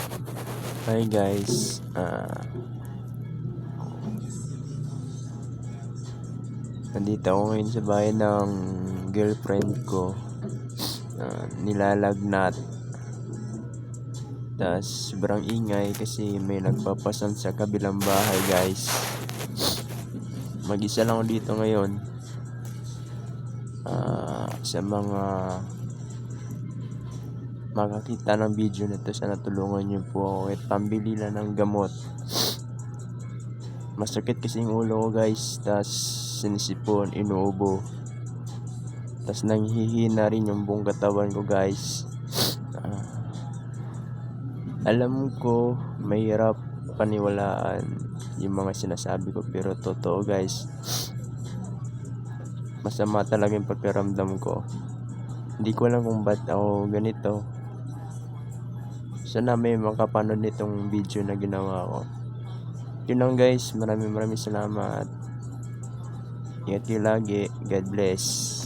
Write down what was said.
Hi guys, nandito ako ngayon sa bahay ng girlfriend ko. Nilalagnat. Tas sobrang ingay kasi may nagpapasan sa kabilang bahay guys. Mag-isa lang ako dito ngayon. Sa mga makakita ng video na to, sana tulungan niyo po ako at pambili lang ng gamot. Masakit kasi yung ulo ko guys, tas sinisipon, inuubo, tas nanghihina rin yung buong katawan ko guys. Alam ko mahirap paniwalaan yung mga sinasabi ko, pero totoo guys, masama talaga yung pakiramdam ko. Hindi ko alam kung ba't ako ganito. Sana may makapanood nitong video na ginawa ko. Yun lang guys, maraming salamat. Ingat kayo lagi. God bless.